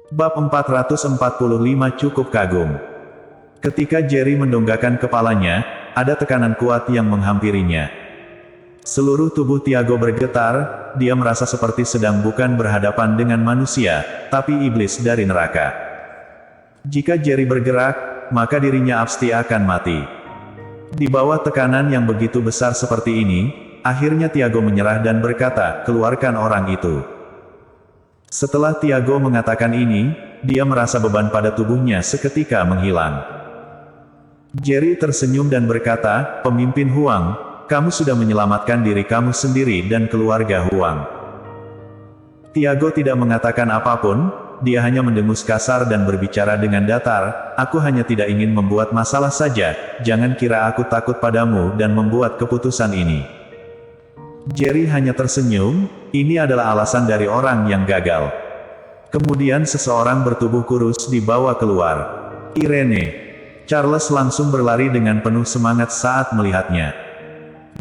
Bab 445 cukup kagum. Ketika Jerry mendongakkan kepalanya, ada tekanan kuat yang menghampirinya. Seluruh tubuh Tiago bergetar, dia merasa seperti sedang bukan berhadapan dengan manusia, tapi iblis dari neraka. Jika Jerry bergerak, maka dirinya pasti akan mati. Di bawah tekanan yang begitu besar seperti ini, akhirnya Tiago menyerah dan berkata, "Keluarkan orang itu." Setelah Tiago mengatakan ini, dia merasa beban pada tubuhnya seketika menghilang. Jerry tersenyum dan berkata, "Pemimpin Huang, kamu sudah menyelamatkan diri kamu sendiri dan keluarga Huang." Tiago tidak mengatakan apapun, dia hanya mendengus kasar dan berbicara dengan datar, "Aku hanya tidak ingin membuat masalah saja, jangan kira aku takut padamu dan membuat keputusan ini." Jerry hanya tersenyum, ini adalah alasan dari orang yang gagal. Kemudian seseorang bertubuh kurus dibawa keluar. Irene. Charles langsung berlari dengan penuh semangat saat melihatnya.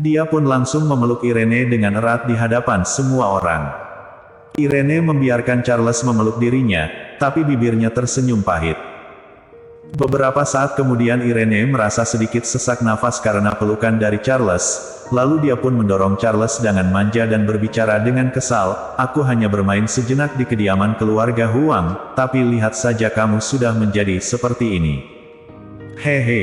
Dia pun langsung memeluk Irene dengan erat di hadapan semua orang. Irene membiarkan Charles memeluk dirinya, tapi bibirnya tersenyum pahit. Beberapa saat kemudian Irene merasa sedikit sesak nafas karena pelukan dari Charles, lalu dia pun mendorong Charles dengan manja dan berbicara dengan kesal, "Aku hanya bermain sejenak di kediaman keluarga Huang, tapi lihat saja kamu sudah menjadi seperti ini." Hehe.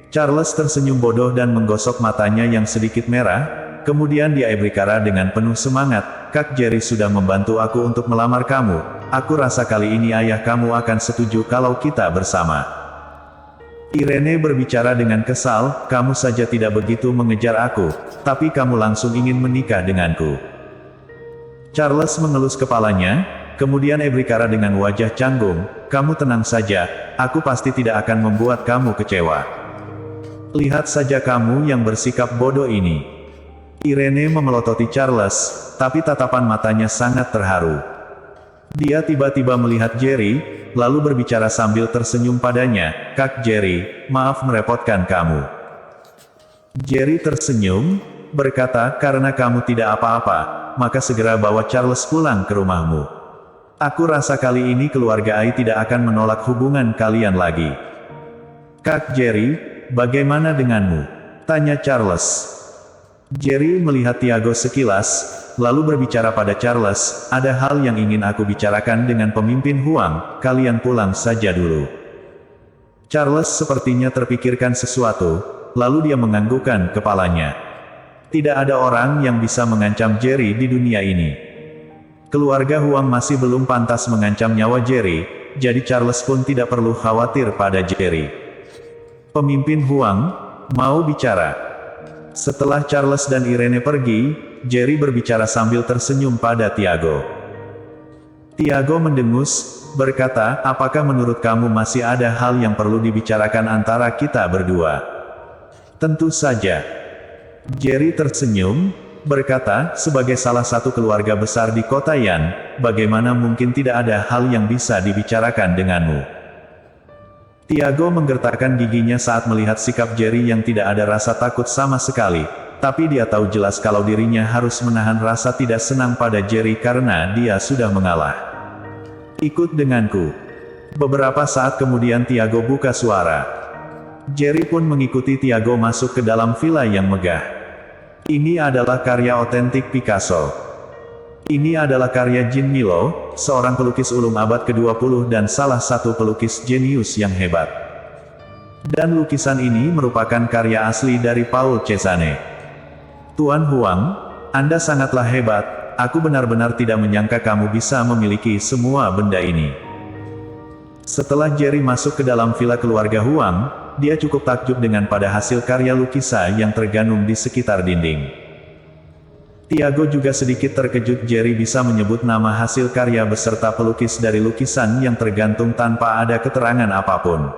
Charles tersenyum bodoh dan menggosok matanya yang sedikit merah, kemudian dia berkata dengan penuh semangat, "Kak Jerry sudah membantu aku untuk melamar kamu, aku rasa kali ini ayah kamu akan setuju kalau kita bersama." Irene berbicara dengan kesal, "Kamu saja tidak begitu mengejar aku, tapi kamu langsung ingin menikah denganku." Charles mengelus kepalanya, kemudian berkata dengan wajah canggung, "Kamu tenang saja, aku pasti tidak akan membuat kamu kecewa. Lihat saja kamu yang bersikap bodoh ini." Irene memelototi Charles, tapi tatapan matanya sangat terharu. Dia tiba-tiba melihat Jerry, lalu berbicara sambil tersenyum padanya, "Kak Jerry, maaf merepotkan kamu." Jerry tersenyum, berkata, "Karena kamu tidak apa-apa, maka segera bawa Charles pulang ke rumahmu. Aku rasa kali ini keluarga Ai tidak akan menolak hubungan kalian lagi." "Kak Jerry, bagaimana denganmu?" tanya Charles. Jerry melihat Tiago sekilas, lalu berbicara pada Charles, "Ada hal yang ingin aku bicarakan dengan pemimpin Huang, kalian pulang saja dulu." Charles sepertinya terpikirkan sesuatu, lalu dia menganggukkan kepalanya. Tidak ada orang yang bisa mengancam Jerry di dunia ini. Keluarga Huang masih belum pantas mengancam nyawa Jerry, jadi Charles pun tidak perlu khawatir pada Jerry. Pemimpin Huang mau bicara. Setelah Charles dan Irene pergi, Jerry berbicara sambil tersenyum pada Tiago. Tiago mendengus, berkata, "Apakah menurut kamu masih ada hal yang perlu dibicarakan antara kita berdua?" "Tentu saja." Jerry tersenyum, berkata, "Sebagai salah satu keluarga besar di kota Yan, bagaimana mungkin tidak ada hal yang bisa dibicarakan denganmu?" Tiago menggertakkan giginya saat melihat sikap Jerry yang tidak ada rasa takut sama sekali, tapi dia tahu jelas kalau dirinya harus menahan rasa tidak senang pada Jerry karena dia sudah mengalah. "Ikut denganku." Beberapa saat kemudian Tiago buka suara. Jerry pun mengikuti Tiago masuk ke dalam villa yang megah. Ini adalah karya otentik Picasso. Ini adalah karya Jean Milo, seorang pelukis ulung abad ke-20 dan salah satu pelukis jenius yang hebat. Dan lukisan ini merupakan karya asli dari Paul Cézanne. "Tuan Huang, Anda sangatlah hebat, aku benar-benar tidak menyangka kamu bisa memiliki semua benda ini." Setelah Jerry masuk ke dalam villa keluarga Huang, dia cukup takjub dengan pada hasil karya lukisan yang tergantung di sekitar dinding. Tiago juga sedikit terkejut Jerry bisa menyebut nama hasil karya beserta pelukis dari lukisan yang tergantung tanpa ada keterangan apapun.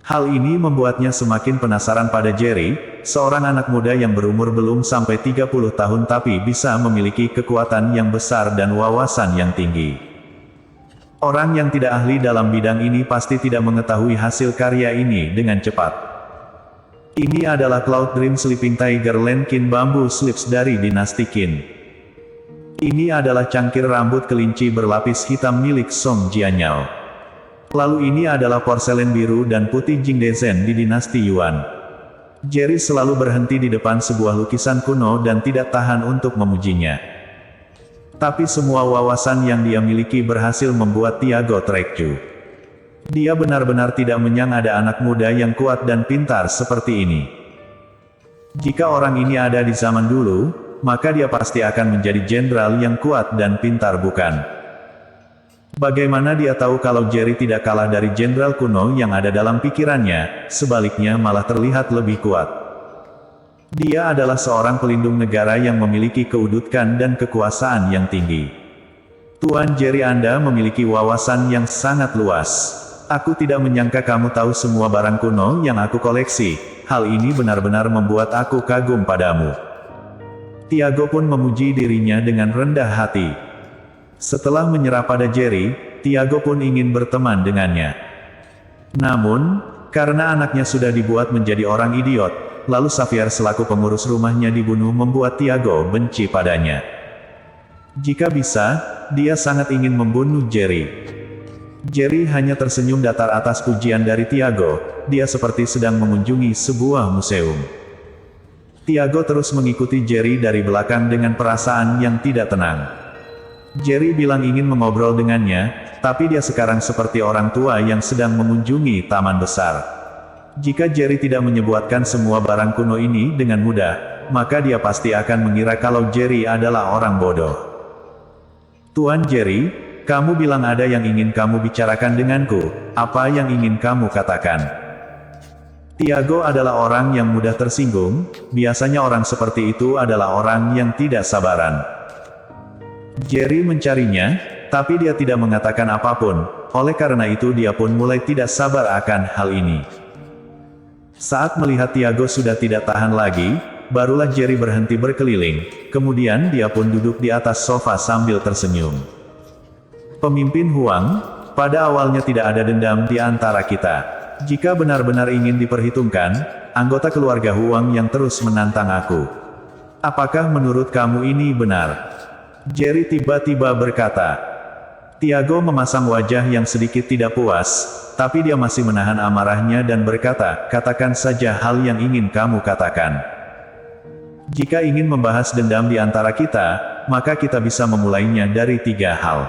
Hal ini membuatnya semakin penasaran pada Jerry, seorang anak muda yang berumur belum sampai 30 tahun tapi bisa memiliki kekuatan yang besar dan wawasan yang tinggi. Orang yang tidak ahli dalam bidang ini pasti tidak mengetahui hasil karya ini dengan cepat. Ini adalah Cloud Dream Sleeping Tiger Land Qin Bamboo Slips dari dinasti Qin. Ini adalah cangkir rambut kelinci berlapis hitam milik Song Jianyao. Lalu ini adalah porselen biru dan putih Jingdezhen di dinasti Yuan. Jerry selalu berhenti di depan sebuah lukisan kuno dan tidak tahan untuk memujinya. Tapi semua wawasan yang dia miliki berhasil membuat Tiago tereju. Dia benar-benar tidak menyangka ada anak muda yang kuat dan pintar seperti ini. Jika orang ini ada di zaman dulu, maka dia pasti akan menjadi jenderal yang kuat dan pintar, bukan? Bagaimana dia tahu kalau Jerry tidak kalah dari jenderal kuno yang ada dalam pikirannya, sebaliknya malah terlihat lebih kuat. Dia adalah seorang pelindung negara yang memiliki kedudukan dan kekuasaan yang tinggi. Tuan Jerry, Anda memiliki wawasan yang sangat luas. Aku tidak menyangka kamu tahu semua barang kuno yang aku koleksi. Hal ini benar-benar membuat aku kagum padamu. Tiago pun memuji dirinya dengan rendah hati. Setelah menyerah pada Jerry, Tiago pun ingin berteman dengannya. Namun, karena anaknya sudah dibuat menjadi orang idiot, lalu Xavier selaku pengurus rumahnya dibunuh, membuat Tiago benci padanya. Jika bisa, dia sangat ingin membunuh Jerry. Jerry hanya tersenyum datar atas pujian dari Tiago. Dia seperti sedang mengunjungi sebuah museum. Tiago terus mengikuti Jerry dari belakang dengan perasaan yang tidak tenang. Jerry bilang ingin mengobrol dengannya, tapi dia sekarang seperti orang tua yang sedang mengunjungi taman besar. Jika Jerry tidak menyebutkan semua barang kuno ini dengan mudah, maka dia pasti akan mengira kalau Jerry adalah orang bodoh. Tuan Jerry, kamu bilang ada yang ingin kamu bicarakan denganku. Apa yang ingin kamu katakan? Tiago adalah orang yang mudah tersinggung. Biasanya orang seperti itu adalah orang yang tidak sabaran. Jerry mencarinya, tapi dia tidak mengatakan apapun. Oleh karena itu dia pun mulai tidak sabar akan hal ini. Saat melihat Tiago sudah tidak tahan lagi, barulah Jerry berhenti berkeliling. Kemudian dia pun duduk di atas sofa sambil tersenyum. Pemimpin Huang, pada awalnya tidak ada dendam di antara kita. Jika benar-benar ingin diperhitungkan, anggota keluarga Huang yang terus menantang aku. Apakah menurut kamu ini benar? Jerry tiba-tiba berkata. Tiago memasang wajah yang sedikit tidak puas, tapi dia masih menahan amarahnya dan berkata, katakan saja hal yang ingin kamu katakan. Jika ingin membahas dendam di antara kita, maka kita bisa memulainya dari 3 hal.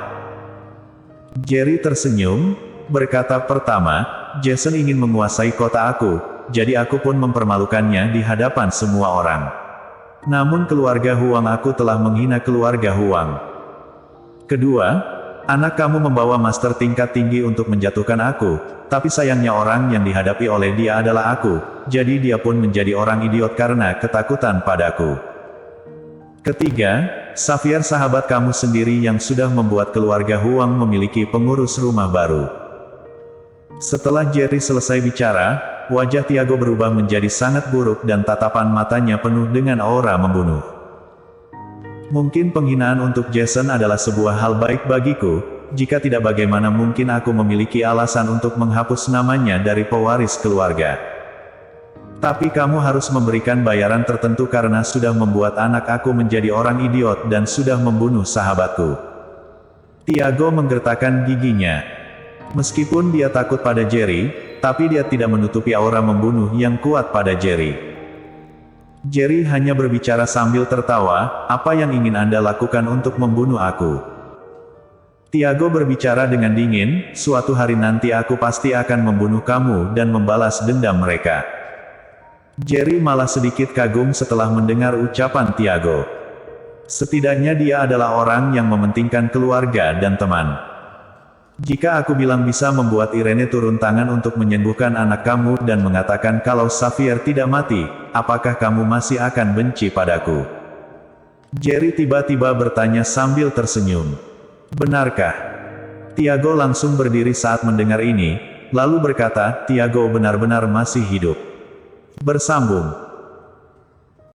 Jerry tersenyum, berkata, pertama, Jason ingin menguasai kota aku, jadi aku pun mempermalukannya di hadapan semua orang. Namun keluarga Huang, aku telah menghina keluarga Huang. Kedua, anak kamu membawa master tingkat tinggi untuk menjatuhkan aku, tapi sayangnya orang yang dihadapi oleh dia adalah aku, jadi dia pun menjadi orang idiot karena ketakutan padaku. Ketiga, Xavier sahabat kamu sendiri yang sudah membuat keluarga Huang memiliki pengurus rumah baru. Setelah Jerry selesai bicara, wajah Tiago berubah menjadi sangat buruk dan tatapan matanya penuh dengan aura membunuh. Mungkin penghinaan untuk Jason adalah sebuah hal baik bagiku, jika tidak bagaimana mungkin aku memiliki alasan untuk menghapus namanya dari pewaris keluarga. Tapi kamu harus memberikan bayaran tertentu karena sudah membuat anak aku menjadi orang idiot dan sudah membunuh sahabatku. Tiago menggertakkan giginya. Meskipun dia takut pada Jerry, tapi dia tidak menutupi aura membunuh yang kuat pada Jerry. Jerry hanya berbicara sambil tertawa, apa yang ingin Anda lakukan untuk membunuh aku? Tiago berbicara dengan dingin, suatu hari nanti aku pasti akan membunuh kamu dan membalas dendam mereka. Jerry malah sedikit kagum setelah mendengar ucapan Tiago. Setidaknya dia adalah orang yang mementingkan keluarga dan teman. Jika aku bilang bisa membuat Irene turun tangan untuk menyembuhkan anak kamu dan mengatakan kalau Xavier tidak mati, apakah kamu masih akan benci padaku? Jerry tiba-tiba bertanya sambil tersenyum. Benarkah? Tiago langsung berdiri saat mendengar ini, lalu berkata, Tiago benar-benar masih hidup. Bersambung.